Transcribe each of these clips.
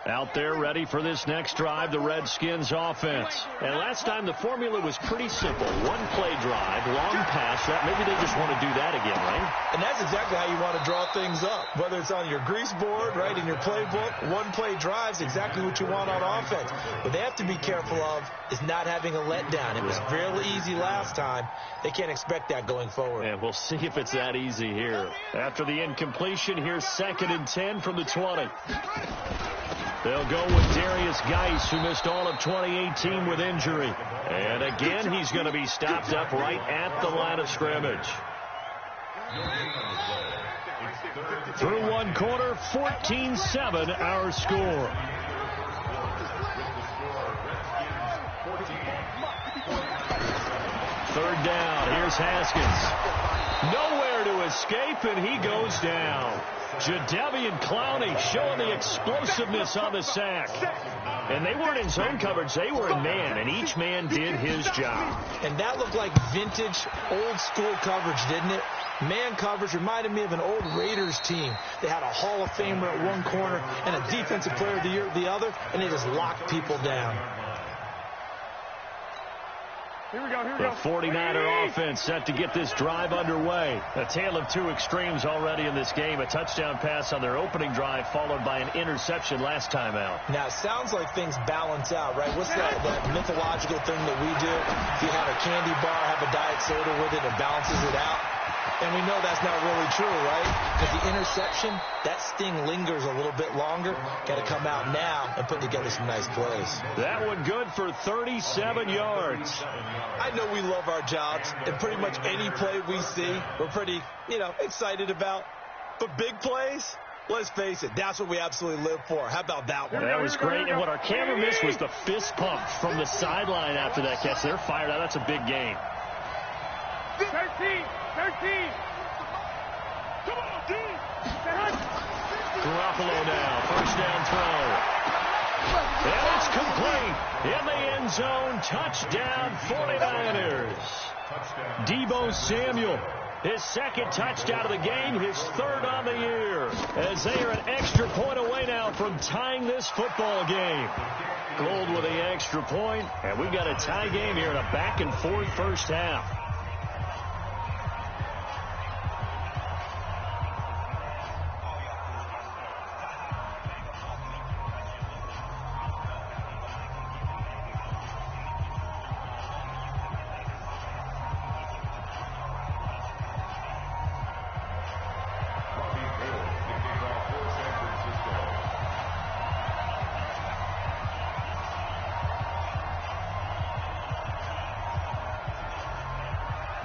Out there ready for this next drive, the Redskins offense. And last time the formula was pretty simple. One play drive, long pass. Maybe they just want to do that again, right? And that's exactly how you want to draw things up. Whether it's on your grease board, right, in your playbook, one play drives exactly what you want on offense. What they have to be careful of is not having a letdown. It was fairly easy last time. They can't expect that going forward. And we'll see if it's that easy here. After the incompletion, here's 2nd and 10 from the 20. They'll go with Darius Geis, who missed all of 2018 with injury. And again, he's going to be stopped up right at the line of scrimmage. Through one quarter, 14-7 our score. Third down, here's Haskins. Nowhere to escape, and he goes down. Jadeveon Clowney showing the explosiveness on the sack. And they weren't in zone coverage. They were in man, and each man did his job. And that looked like vintage, old-school coverage, didn't it? Man coverage reminded me of an old Raiders team. They had a Hall of Famer at one corner and a Defensive Player of the Year at the other, and they just locked people down. Here we go. The 49er offense set to get this drive underway. A tale of two extremes already in this game. A touchdown pass on their opening drive followed by an interception last time out. Now, it sounds like things balance out, right? What's that mythological thing that we do? If you have a candy bar, have a diet soda with it, it balances it out. And we know that's not really true, right? Because the interception, that sting lingers a little bit longer. Got to come out now and put together some nice plays. That one good for 37 yards. I know we love our jobs, and pretty much any play we see, we're pretty, excited about. But big plays, let's face it, that's what we absolutely live for. How about that one? That was great. And what our camera missed was the fist pump from the sideline after that catch. They're fired out. That's a big gain. 13. Come on, D. Garoppolo now. First down throw. And it's complete. In the end zone. Touchdown 49ers. Deebo Samuel. His second touchdown of the game. His third on the year. As they are an extra point away now from tying this football game. Gold with the extra point. And we've got a tie game here in a back-and-forth first half.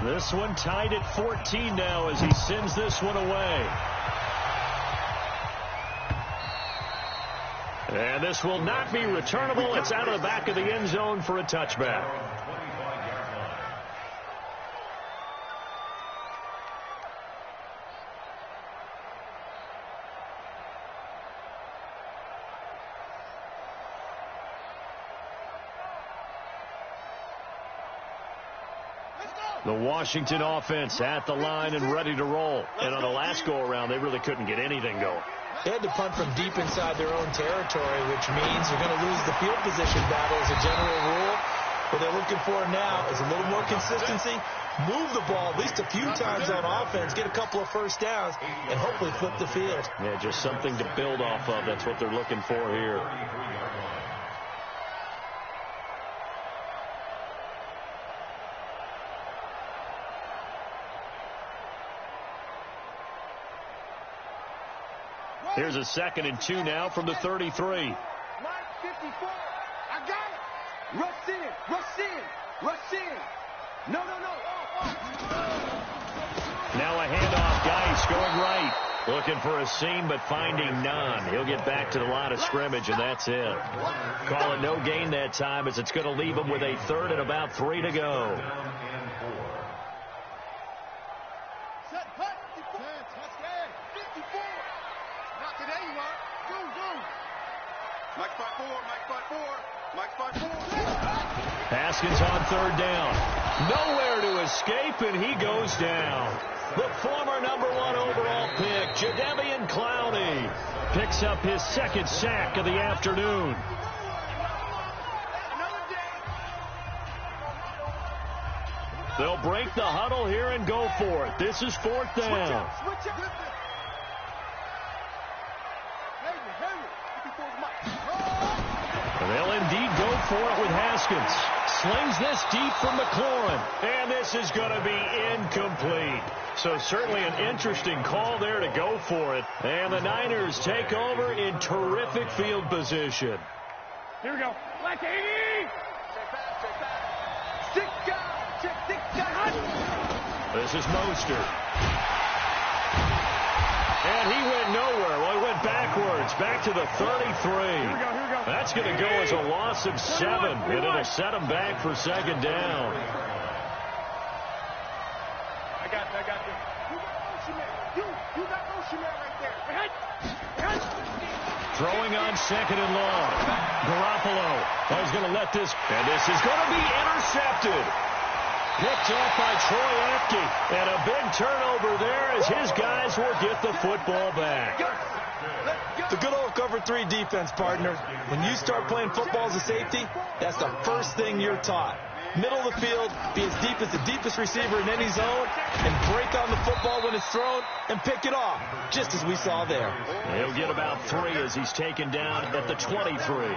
This one tied at 14 now as he sends this one away. And this will not be returnable. It's out of the back of the end zone for a touchback. The Washington offense at the line and ready to roll. And on the last go-around, they really couldn't get anything going. They had to punt from deep inside their own territory, which means they're going to lose the field position battle as a general rule. What they're looking for now is a little more consistency, move the ball at least a few times on offense, get a couple of first downs, and hopefully flip the field. Yeah, just something to build off of. That's what they're looking for here. Here's a 2nd and 2 now from the 33. Mike 54. I got it. Rush in. Rush in. Rush in. No. Now a handoff. Geis going right. Looking for a seam, but finding none. He'll get back to the line of scrimmage, and that's it. Call it no gain that time, as it's going to leave him with a 3rd and about 3 to go. Haskins on 3rd down. Nowhere to escape, and he goes down. The former #1 overall pick, Jadeveon Clowney. picks up his second sack of the afternoon. They'll break the huddle here and go for it. This is fourth down. And they'll indeed go for it with Haskins. Slings this deep from McLaurin. And this is going to be incomplete. So certainly an interesting call there to go for it. And the Niners take over in terrific field position. Here we go. Black 80. This is Mostert. And he went nowhere. Well, he went backwards, back to the 33. Here we go. That's going to go as a loss of 7, and it'll set him back for second down. I got you. You got motion man right there. Throwing on second and long. Garoppolo. He's going to let this, and this is going to be intercepted. Picked off by Troy Apke. And a big turnover there as his guys will get the football back. The good old cover 3 defense, partner. When you start playing football as a safety, that's the first thing you're taught. Middle of the field, be as deep as the deepest receiver in any zone, and break on the football when it's thrown and pick it off, just as we saw there. He'll get about 3 as he's taken down at the 23.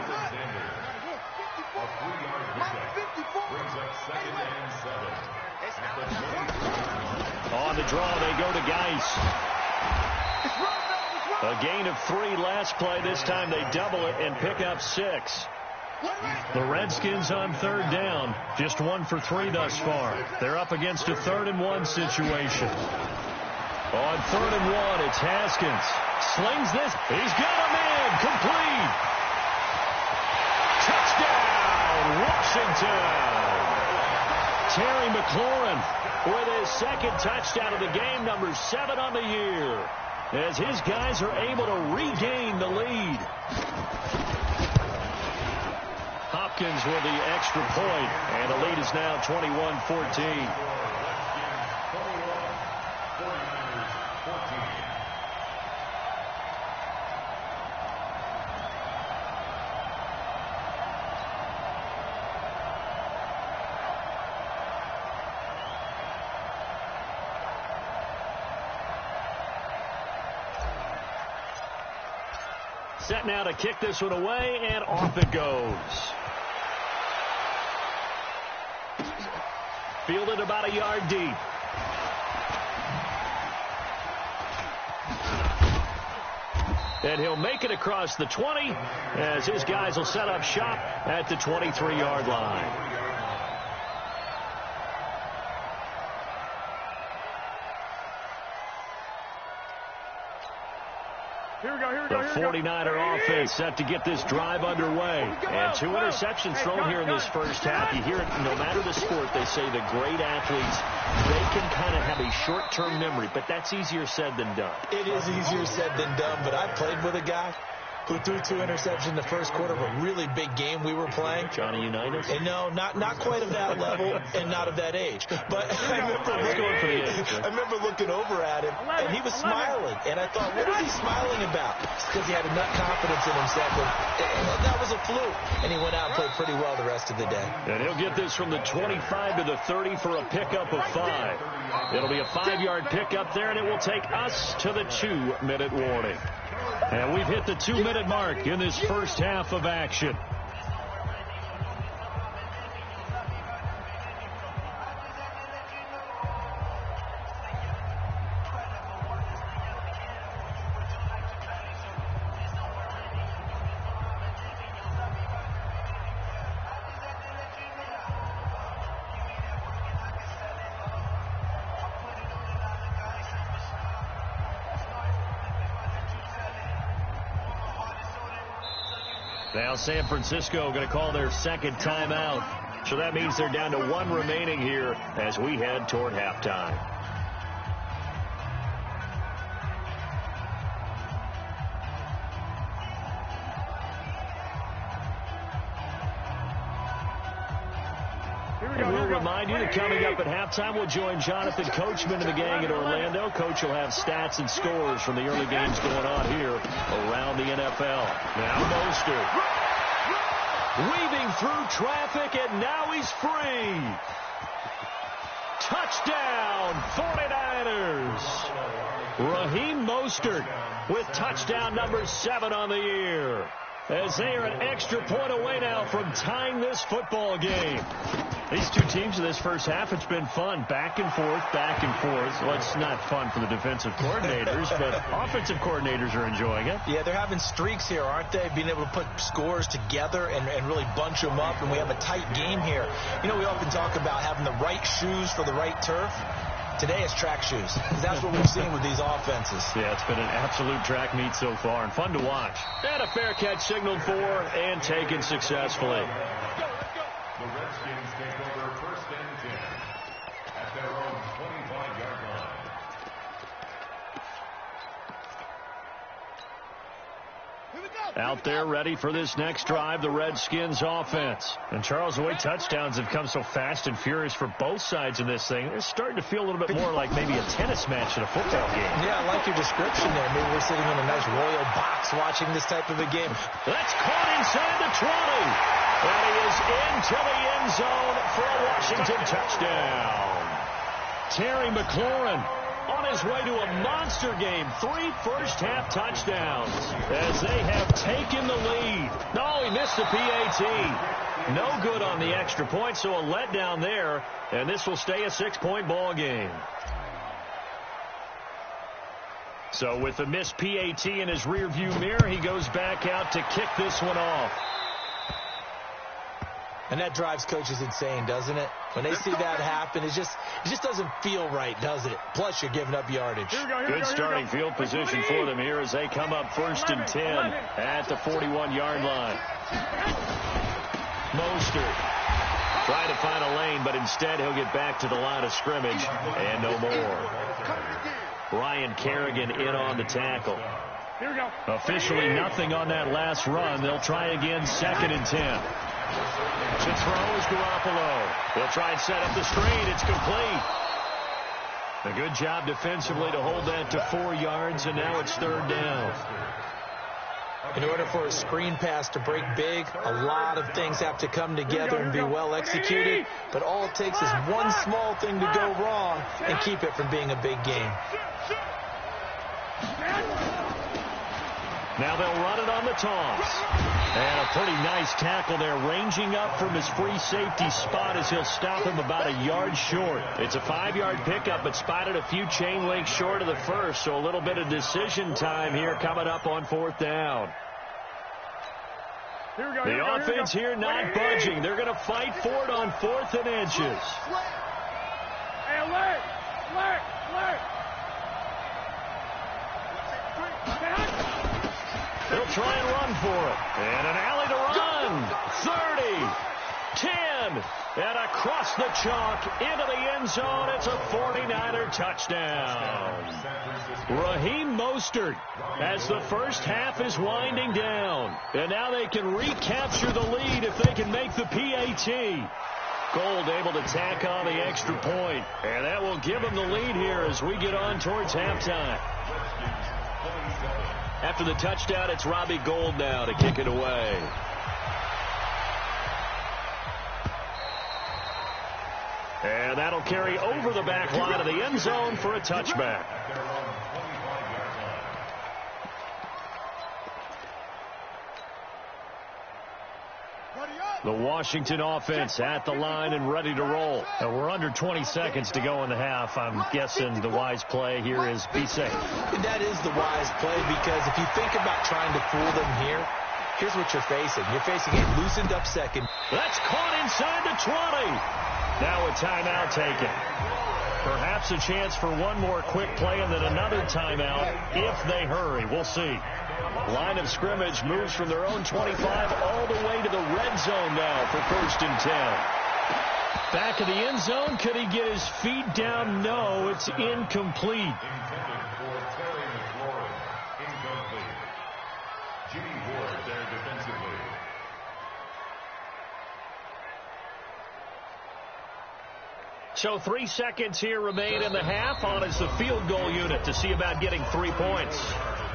On the draw, they go to Geis. A gain of 3 last play. This time they double it and pick up 6. The Redskins on third down. Just 1 for 3 thus far. They're up against a 3rd and 1 situation. On 3rd and 1, it's Haskins. Slings this. He's got him in. Complete. Touchdown, Washington. Terry McLaurin with his second touchdown of the game, number 7 on the year, as his guys are able to regain the lead. Hopkins with the extra point, and the lead is now 21-14. Set now to kick this one away, and off it goes. Fielded about a yard deep. And he'll make it across the 20 as his guys will set up shop at the 23-yard line. The 49er offense set to get this drive underway. And 2 interceptions thrown here in this first half. You hear it no matter the sport, they say the great athletes, they can kind of have a short-term memory, but that's easier said than done. It is easier said than done, but I played with a guy who threw 2 interceptions in the first quarter of a really big game we were playing. Johnny Unitas? And no, not quite of that level and not of that age. But I remember looking over at him, and he was smiling. And I thought, what is he smiling about? It's because he had enough confidence in himself. And that was a fluke. And he went out and played pretty well the rest of the day. And he'll get this from the 25 to the 30 for a pickup of 5. It'll be a 5-yard pickup there, and it will take us to the 2-minute warning. And we've hit the 2-minute mark in this first half of action. Now San Francisco going to call their second timeout. So that means they're down to 1 remaining here as we head toward halftime. And we'll remind you that coming up at halftime, we'll join Jonathan Coachman and the gang in Orlando. Coach will have stats and scores from the early games going on here around the NFL. Now Mostert. Weaving through traffic, and now he's free. Touchdown, 49ers. Raheem Mostert with touchdown number 7 on the year. As they are an extra point away now from tying this football game. These two teams in this first half, it's been fun. Back and forth, back and forth. Well, it's not fun for the defensive coordinators, but offensive coordinators are enjoying it. Yeah, they're having streaks here, aren't they? Being able to put scores together and really bunch them up, and we have a tight game here. You know, we often talk about having the right shoes for the right turf. Today it's track shoes, because that's what we've seen with these offenses. Yeah, it's been an absolute track meet so far, and fun to watch. And a fair catch signaled for and taken successfully. The Redskins take over 1st and 10 at their own 25-yard line. Out there ready for this next drive, the Redskins offense. And Charles, the way touchdowns have come so fast and furious for both sides in this thing, it's starting to feel a little bit more like maybe a tennis match in a football game. Yeah, I like your description there. Maybe we're sitting in a nice royal box watching this type of a game. That's caught inside the 20. And he is into the end zone for a Washington touchdown. Terry McLaurin on his way to a monster game. 3 first-half touchdowns as they have taken the lead. No, he missed the PAT. No good on the extra point, so a letdown there. And this will stay a 6-point ball game. So with the missed PAT in his rearview mirror, he goes back out to kick this one off. And that drives coaches insane, doesn't it? When they see that happen, it just doesn't feel right, does it? Plus, you're giving up yardage. Good starting field position for them here as they come up 1st and 10 at the 41-yard line. Mostert trying to find a lane, but instead he'll get back to the line of scrimmage and no more. Ryan Kerrigan in on the tackle. Officially nothing on that last run. They'll try again 2nd and 10. To throw is Garoppolo. They'll try and set up the screen. It's complete. A good job defensively to hold that to 4 yards, and now it's 3rd down. In order for a screen pass to break big, a lot of things have to come together and be well executed. But all it takes is one small thing to go wrong and keep it from being a big game. Now they'll run it on the toss. And a pretty nice tackle there, ranging up from his free safety spot as he'll stop him about a yard short. It's a 5-yard pickup, but spotted a few chain links short of the first, so a little bit of decision time here coming up on 4th down. The offense here not budging. They're going to fight for it on 4th and inches. Hey, alert! Alert! Alert! They'll try and run for it. And an alley to run. 30, 10, and across the chalk into the end zone. It's a 49er touchdown. Raheem Mostert as the first half is winding down. And now they can recapture the lead if they can make the PAT. Gold able to tack on the extra point. And that will give them the lead here as we get on towards halftime. After the touchdown, it's Robbie Gould now to kick it away. And that'll carry over the back line of the end zone for a touchback. The Washington offense at the line and ready to roll. And we're under 20 seconds to go in the half. I'm guessing the wise play here is be safe. That is the wise play, because if you think about trying to fool them here, here's what you're facing. You're facing a loosened up second. That's caught inside the 20. Now a timeout taken. Perhaps a chance for one more quick play and then another timeout if they hurry. We'll see. Line of scrimmage moves from their own 25 all the way to the red zone now for 1st and 10. Back of the end zone. Could he get his feet down? No, it's incomplete. Intended for Terry McLaurin. Incomplete. Jimmy Ward there defensively. So 3 seconds here remain in the half. On is the field goal unit to see about getting 3 points.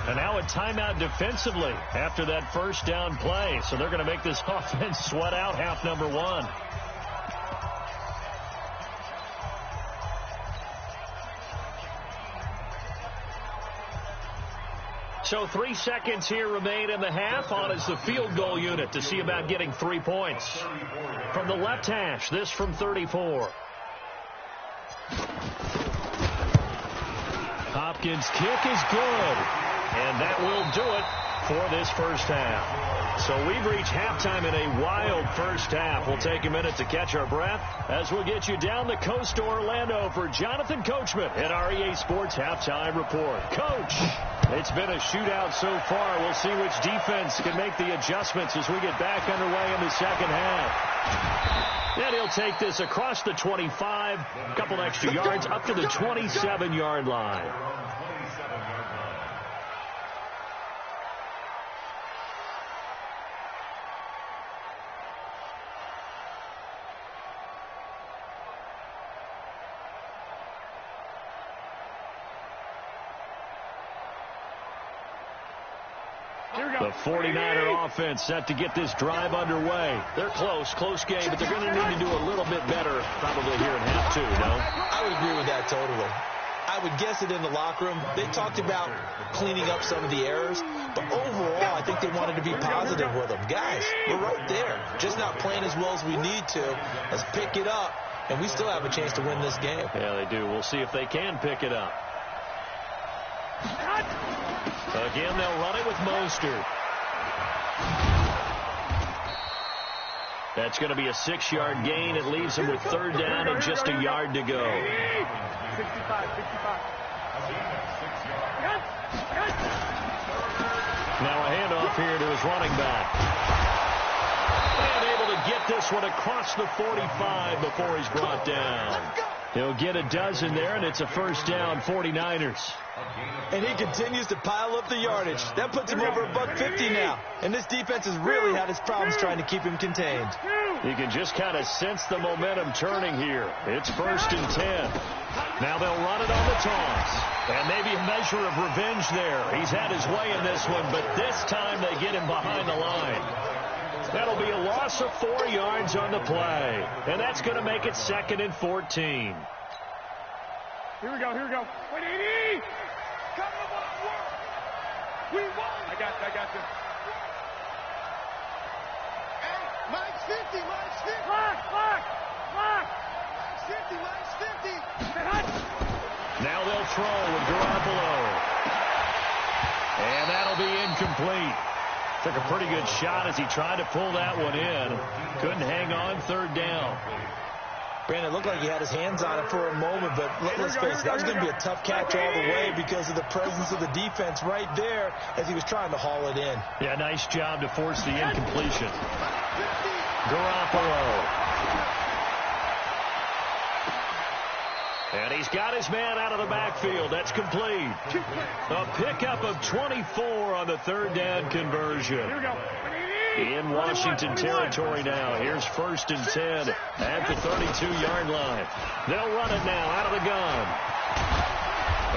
And now a timeout defensively after that first down play. So they're going to make this offense sweat out half number one. So 3 seconds here remain in the half. On is the field goal unit to see about getting 3 points. From the left hash, this from 34. Hopkins' kick is good. And that will do it for this first half. So we've reached halftime in a wild first half. We'll take a minute to catch our breath as we'll get you down the coast to Orlando for Jonathan Coachman at our EA Sports Halftime Report. Coach, it's been a shootout so far. We'll see which defense can make the adjustments as we get back underway in the second half. And he'll take this across the 25, a couple extra yards up to the 27-yard line. The 49er offense set to get this drive underway. They're close game, but they're going to need to do a little bit better probably here in half two, no? I would agree with that totally. I would guess it in the locker room. They talked about cleaning up some of the errors, but overall, I think they wanted to be positive with them. Guys, we're right there, just not playing as well as we need to. Let's pick it up, and we still have a chance to win this game. Yeah, they do. We'll see if they can pick it up. Again, they'll run it with Mostert. That's going to be a 6-yard gain. It leaves him with third down and just a yard to go. 65. Now a handoff here to his running back. And able to get this one across the 45 before he's brought down. He'll get a dozen there, and it's a first down, 49ers. And he continues to pile up the yardage. That puts him over $150 now. And this defense has really had its problems trying to keep him contained. You can just kind of sense the momentum turning here. It's 1st and 10. Now they'll run it on the toss. And maybe a measure of revenge there. He's had his way in this one, but this time they get him behind the line. That'll be a loss of 4 yards on the play. And that's going to make it 2nd and 14. Here we go. Wait, 80! Come on, work! We won! I got you. Hey, minus 50! Lock! Minus 50! Now they'll throw with Garoppolo. And that'll be incomplete. Took a pretty good shot as he tried to pull that one in. Couldn't hang on, third down. Brandon, it looked like he had his hands on it for a moment, but let's face it, that was going to be a tough catch all the way because of the presence of the defense right there as he was trying to haul it in. Yeah, nice job to force the incompletion. Garoppolo. And he's got his man out of the backfield. That's complete. A pickup of 24 on the third down conversion. Here we go. In Washington territory now. Here's 1st and 10 at the 32-yard line. They'll run it now out of the gun.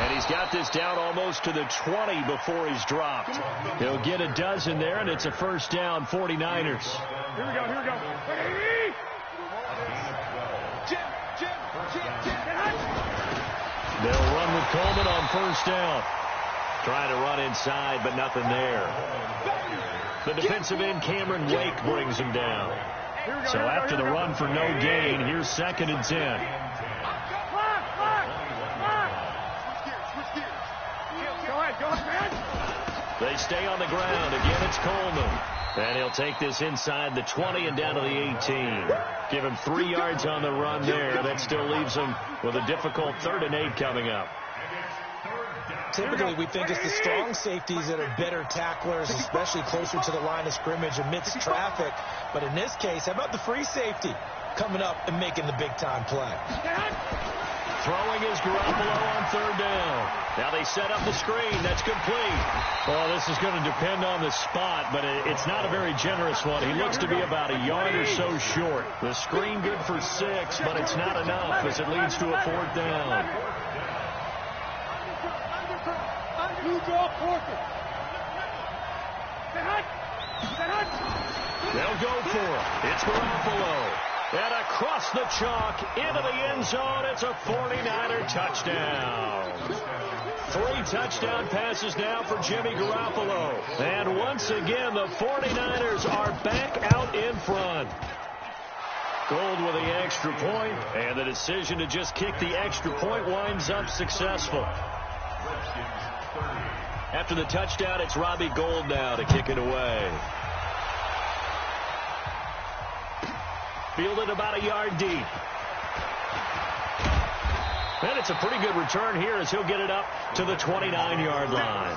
And he's got this down almost to the 20 before he's dropped. He'll get a dozen there, and it's a first down, 49ers. Here we go. They'll run with Coleman on first down. Trying to run inside, but nothing there. The defensive end, Cameron Wake, brings him down. So after the run for no gain, here's 2nd and 10. Go ahead, man. They stay on the ground. Again, it's Coleman. And he'll take this inside the 20 and down to the 18. Give him 3 yards on the run there. That still leaves him with a difficult 3rd and 8 coming up. Typically, we think it's the strong safeties that are better tacklers, especially closer to the line of scrimmage amidst traffic. But in this case, how about the free safety coming up and making the big-time play? Throwing is Garoppolo on third down. Now they set up the screen. That's complete. Well, this is going to depend on the spot, but it's not a very generous one. He looks to be about a yard or so short. The screen good for 6, but it's not enough as it leads to a 4th down. Blue draw, Porter. will go for it. It's Garoppolo. And across the chalk, into the end zone, it's a 49er touchdown. 3 touchdown passes now for Jimmy Garoppolo. And once again, the 49ers are back out in front. Gould with the extra point, and the decision to just kick the extra point winds up successful. After the touchdown, it's Robbie Gould now to kick it away. Fielded about a yard deep. And it's a pretty good return here as he'll get it up to the 29-yard line.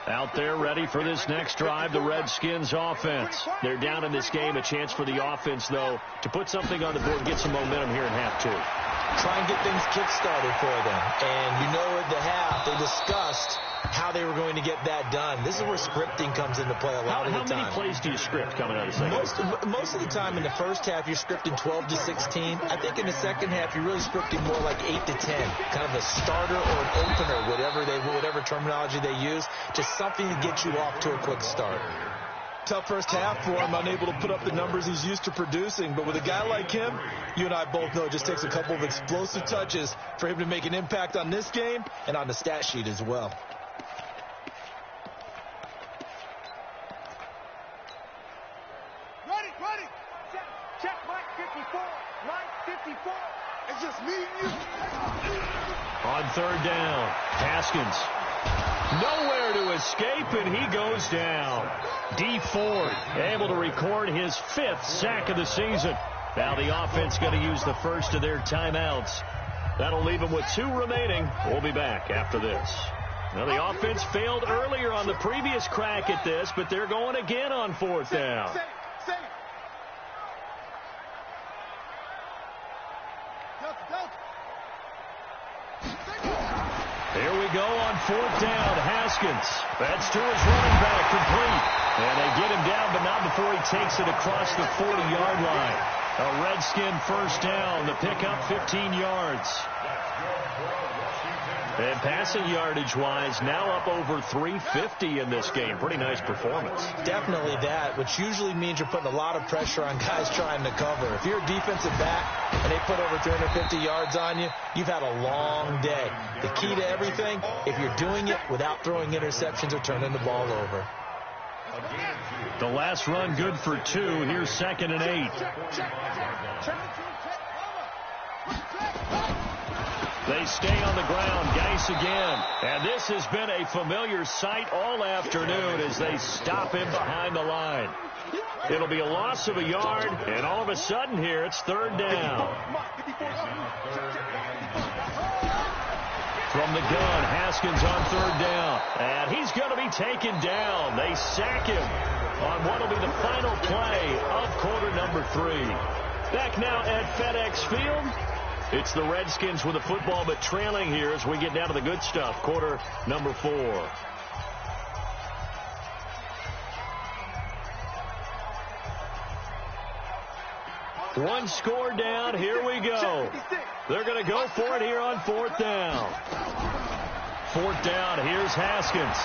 Out there ready for this next drive, the Redskins offense. They're down in this game. A chance for the offense, though, to put something on the board, get some momentum here in half 2. Try and get things kick-started for them. And you know at the half, they discussed how they were going to get that done. This is where scripting comes into play a lot of the time. How many plays do you script coming out of the second? Most of the time in the first half, you're scripting 12 to 16. I think in the second half, you're really scripting more like 8 to 10. Kind of a starter or an opener, whatever terminology they use. Just something to get you off to a quick start. Tough first half for him, unable to put up the numbers he's used to producing. But with a guy like him, you and I both know it just takes a couple of explosive touches for him to make an impact on this game and on the stat sheet as well. Ready. Check Mike 54. Mike 54. It's just me and you. On third down, Haskins. Nowhere to escape, and he goes down. D. Ford able to record his 5th sack of the season. Now the offense going to use the first of their timeouts. That'll leave them with 2 remaining. We'll be back after this. Now the offense failed earlier on the previous crack at this, but they're going again on 4th down. Here we go on 4th down. Haskins. That's to his running back, complete. And they get him down, but not before he takes it across the 40-yard line. A Redskin first down. The pickup 15 yards. And passing yardage-wise, now up over 350 in this game. Pretty nice performance. Definitely that, which usually means you're putting a lot of pressure on guys trying to cover. If you're a defensive back and they put over 350 yards on you, you've had a long day. The key to everything, if you're doing it without throwing interceptions or turning the ball over. The last run good for 2. Here's 2nd and 8. They stay on the ground. Geis again. And this has been a familiar sight all afternoon as they stop him behind the line. It'll be a loss of a yard, and all of a sudden here it's 3rd down. From the gun, Haskins on 3rd down. And he's going to be taken down. They sack him on what will be the final play of quarter number 3. Back now at FedEx Field. It's the Redskins with the football, but trailing here as we get down to the good stuff. Quarter number 4. One score down. Here we go. They're going to go for it here on 4th down. 4th down. Here's Haskins.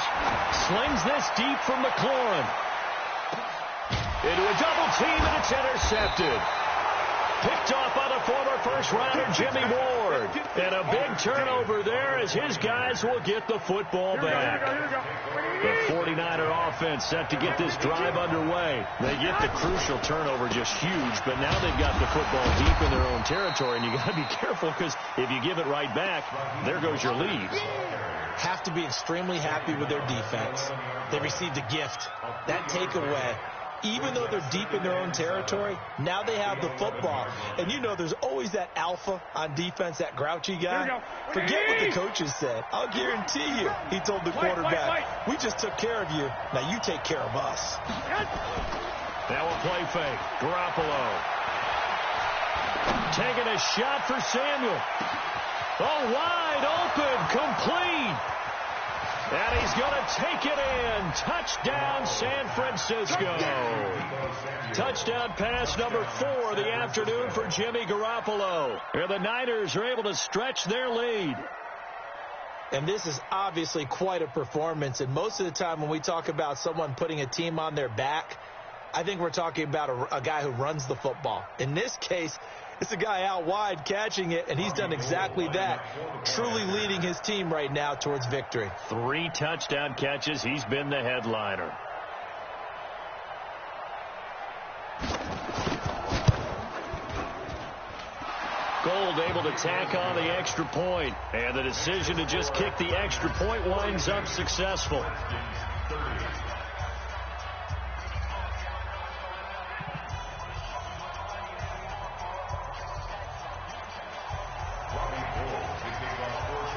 Slings this deep from McLaurin. Into a double team, and it's intercepted. Picked off by the former first-rounder Jimmy Ward. And a big turnover there as his guys will get the football back. The 49er offense set to get this drive underway. They get the crucial turnover, just huge, but now they've got the football deep in their own territory, and you got to be careful because if you give it right back, there goes your lead. Have to be extremely happy with their defense. They received a gift. That takeaway. Even though they're deep in their own territory, now they have the football. And you know there's always that alpha on defense, that grouchy guy. Forget what the coaches said. I'll guarantee you, he told the quarterback, we just took care of you. Now you take care of us. Now a play fake. Garoppolo. Taking a shot for Samuel. Oh, wide open. Complete. And he's going to take it in. Touchdown, San Francisco. Touchdown pass number 4 of the afternoon for Jimmy Garoppolo. And the Niners are able to stretch their lead. And this is obviously quite a performance. And most of the time when we talk about someone putting a team on their back, I think we're talking about a guy who runs the football. In this case, it's a guy out wide catching it, and he's done exactly that, truly leading his team right now towards victory. 3 touchdown catches. He's been the headliner. Gold able to tack on the extra point, and the decision to just kick the extra point winds up successful.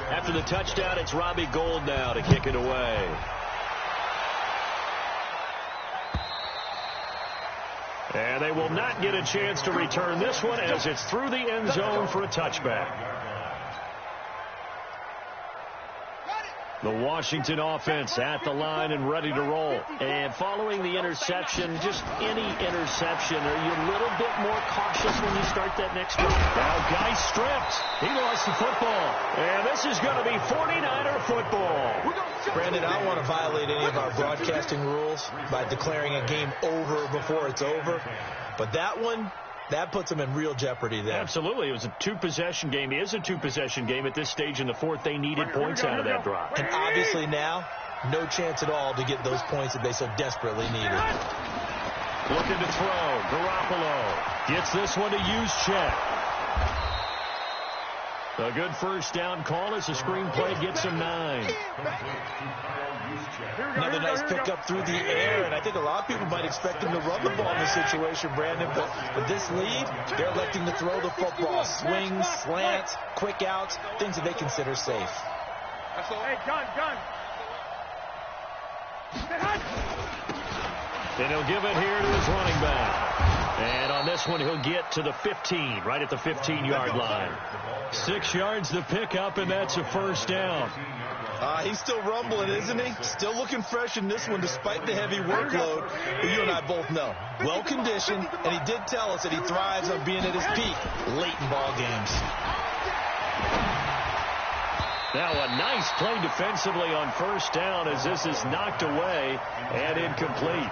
After the touchdown, it's Robbie Gould now to kick it away. And they will not get a chance to return this one as it's through the end zone for a touchback. The Washington offense at the line and ready to roll. And following the interception, just any interception, are you a little bit more cautious when you start that next drive? Now, guy stripped. He lost the football. And this is going to be 49er football. Brandon, I don't want to violate any of our broadcasting rules by declaring a game over before it's over. But that one, that puts them in real jeopardy there. Absolutely. It was a 2-possession game. It is a 2-possession game at this stage in the fourth. They needed points out of that drive. And obviously now, no chance at all to get those points that they so desperately needed. Looking to throw. Garoppolo gets this one to Juszczyk. A good first down call as the screenplay gets him 9. Another nice pickup through the air, and I think a lot of people might expect him to run the ball in this situation, Brandon, but with this lead, they're electing to throw the football. Swings, slants, quick outs, things that they consider safe. Hey, gun. And he'll give it here to his running back. And on this one, he'll get to the 15, right at the 15-yard line. 6 yards to pick up, and that's a first down. He's still rumbling, isn't he? Still looking fresh in this one despite the heavy workload. But you and I both know. Well-conditioned, and he did tell us that he thrives on being at his peak late in ball games. Now a nice play defensively on first down as this is knocked away and incomplete.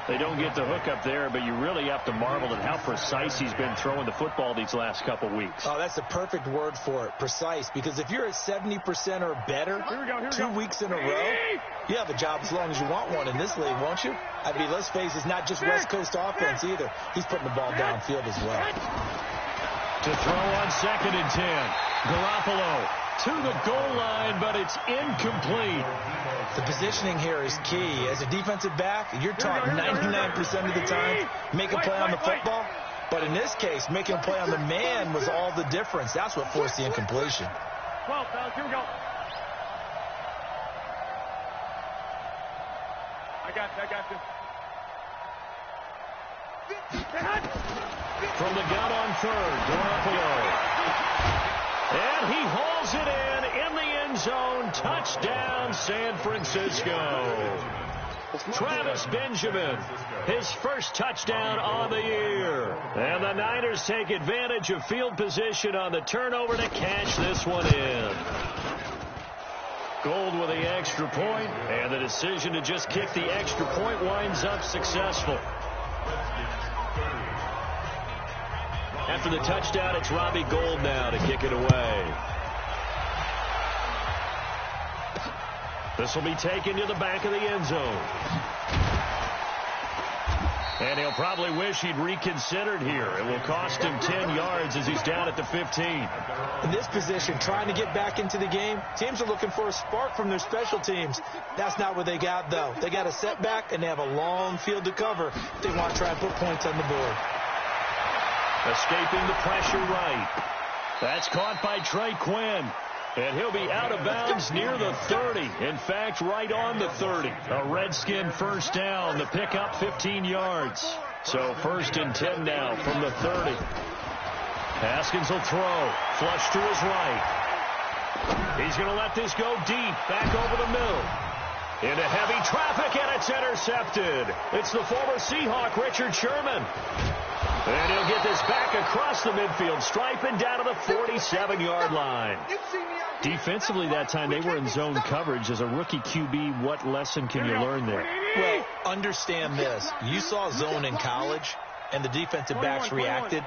They don't get the hook up there, but you really have to marvel at how precise he's been throwing the football these last couple weeks. Oh, that's the perfect word for it, precise, because if you're at 70% or better 2 weeks in a row, you have a job as long as you want one in this league, won't you? I mean, let's face it, it's not just West Coast offense either. He's putting the ball downfield as well. To throw on 2nd and 10. Garoppolo to the goal line, but it's incomplete. The positioning here is key. As a defensive back, you're taught 99% of the time, make a play on the football. But in this case, making a play on the man was all the difference. That's what forced the incompletion. 12, fellas, here we go. I got you. From the gun on 3rd, Garoppolo. And he hauls it in the end zone. Touchdown, San Francisco. Travis Benjamin, his first touchdown on the year. And the Niners take advantage of field position on the turnover to cash this one in. Gould with the extra point, and the decision to just kick the extra point winds up successful. After the touchdown, it's Robbie Gould now to kick it away. This will be taken to the back of the end zone. And he'll probably wish he'd reconsidered here. It will cost him 10 yards as he's down at the 15. In this position, trying to get back into the game, teams are looking for a spark from their special teams. That's not what they got, though. They got a setback, and they have a long field to cover if they want to try and put points on the board. Escaping the pressure right. That's caught by Trey Quinn. And he'll be out of bounds near the 30. In fact, right on the 30. A Redskin first down. The pickup 15 yards. So 1st and 10 now from the 30. Haskins will throw. Flush to his right. He's going to let this go deep, back over the middle. Into heavy traffic, and it's intercepted. It's the former Seahawk, Richard Sherman. And he'll get this back across the midfield stripe and down to the 47-yard line. Defensively that time, they were in zone coverage. As a rookie QB, what lesson can you learn there? Well, understand this. You saw zone in college, and the defensive backs reacted,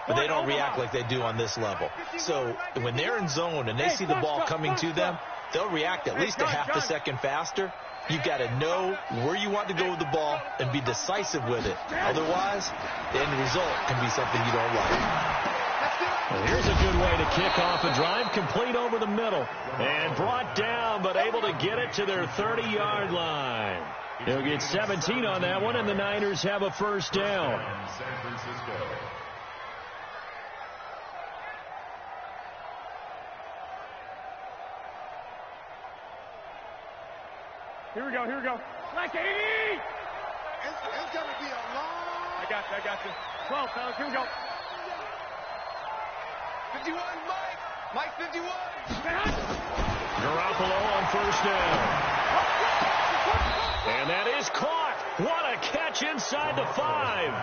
but they don't react like they do on this level. So when they're in zone and they see the ball coming to them, they'll react at least a half a second faster. You've got to know where you want to go with the ball and be decisive with it. Otherwise, the end result can be something you don't like. Well, here's a good way to kick off a drive, complete over the middle. And brought down, but able to get it to their 30-yard line. He'll get 17 on that one, and the Niners have a first down. San Francisco. Here we go, here we go. Like 80! It's going to be a long... I got you. 12, fellas, here we go. 51, Mike. Mike, 51. Garoppolo on first down. And that is caught. What a catch inside the 5.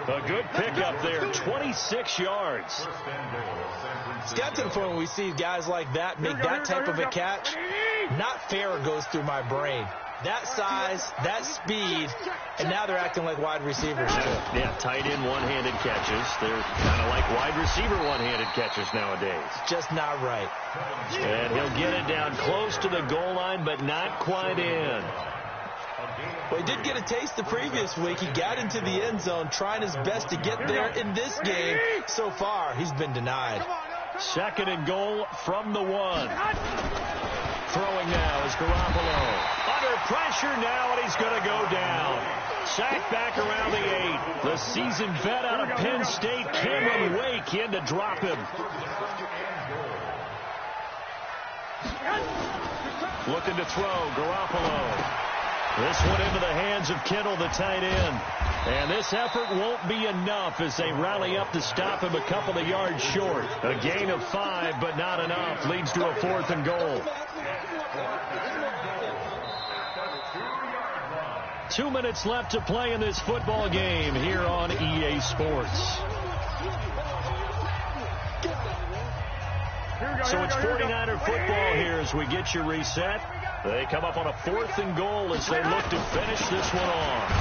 A good pickup there, 26 yards. It's got to the point where we see guys like that make that type of a catch. Not fair goes through my brain. That size, that speed, and now they're acting like wide receivers too. Yeah, tight end one-handed catches. They're kind of like wide receiver one-handed catches nowadays. Just not right. And he'll get it down close to the goal line, but not quite in. Well, he did get a taste the previous week. He got into the end zone trying his best to get there in this game. So far, he's been denied. Second and goal from the 1. Throwing now is Garoppolo. Under pressure now, and he's going to go down. Sacked back around the 8. The seasoned vet out of Penn State, Cameron Wake, in to drop him. Looking to throw, Garoppolo. This one into the hands of Kittle, the tight end. And this effort won't be enough as they rally up to stop him a couple of yards short. A gain of 5, but not enough. Leads to a 4th and goal. 2 minutes left to play in this football game here on EA Sports. So it's 49er football here as we get you reset. They come up on a 4th and goal as they look to finish this one off.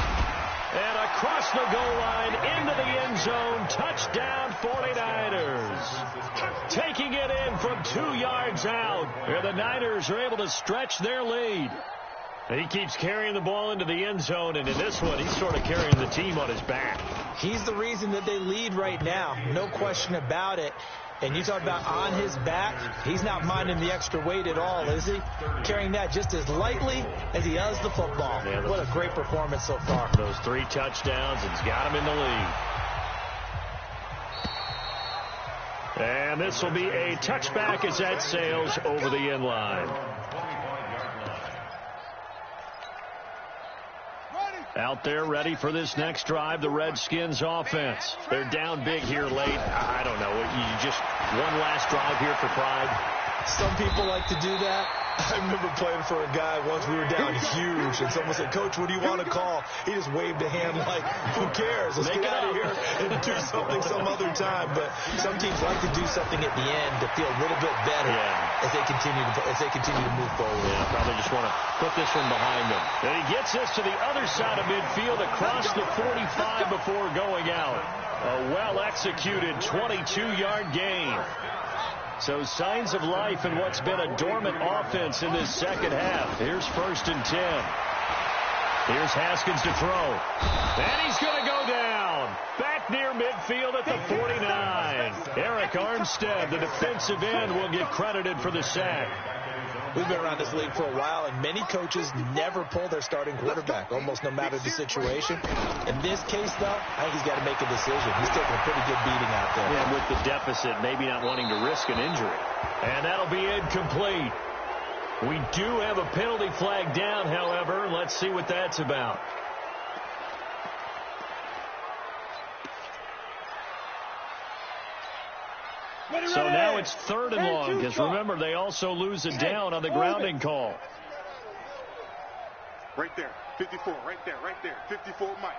And across the goal line into the end zone. Touchdown 49ers. Taking it in from 2 yards out. And the Niners are able to stretch their lead. And he keeps carrying the ball into the end zone. And in this one, he's sort of carrying the team on his back. He's the reason that they lead right now. No question about it. And you talk about on his back, he's not minding the extra weight at all, is he? Carrying that just as lightly as he does the football. Yeah, what a great performance so far. Those 3 touchdowns, it's got him in the lead. And this will be a touchback as that sails over the end line. Out there ready for this next drive, the Redskins offense. They're down big here late. I don't know. You just one last drive here for pride. Some people like to do that. I remember playing for a guy once. We were down huge, and someone said, "Coach, what do you want to call?" He just waved a hand like, "Who cares? Let's get out of here and do something some other time." But some teams like to do something at the end to feel a little bit better as they continue to move forward. Yeah, probably just want to put this one behind them. And he gets us to the other side of midfield across the 45 before going out. A well-executed 22-yard gain. So signs of life in what's been a dormant offense in this second half. Here's 1st and 10. Here's Haskins to throw. And he's going to go down. Back near midfield at the 49. Eric Armstead, the defensive end, will get credited for the sack. We've been around this league for a while, and many coaches never pull their starting quarterback, almost no matter the situation. In this case, though, I think he's got to make a decision. He's taking a pretty good beating out there. Yeah, with the deficit, maybe not wanting to risk an injury. And that'll be incomplete. We do have a penalty flag down, however. Let's see what that's about. So now it's 3rd and long, because remember, they also lose it down on the grounding call. Right there, 54, right there, 54, Mike.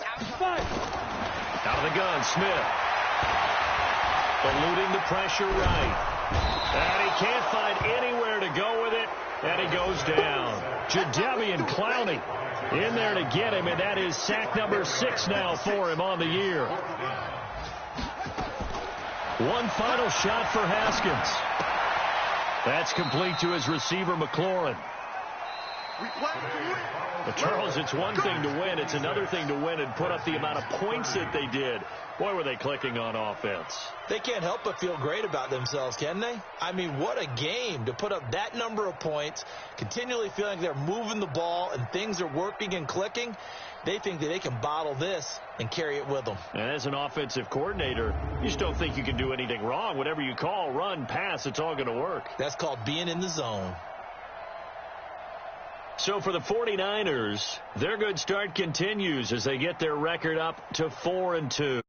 Out of the gun, Smith. Eluding the pressure right. And he can't find anywhere to go with it, and he goes down. Jadeveon Clowney in there to get him, and that is sack number 6 now for him on the year. One final shot for Haskins. That's complete to his receiver, McLaurin. But Charles, it's one thing to win. It's another thing to win and put up the amount of points that they did. Boy, were they clicking on offense. They can't help but feel great about themselves, can they? I mean, what a game to put up that number of points, continually feeling they're moving the ball and things are working and clicking. They think that they can bottle this and carry it with them. And as an offensive coordinator, you just don't think you can do anything wrong. Whatever you call, run, pass, it's all going to work. That's called being in the zone. So for the 49ers, their good start continues as they get their record up to 4-2.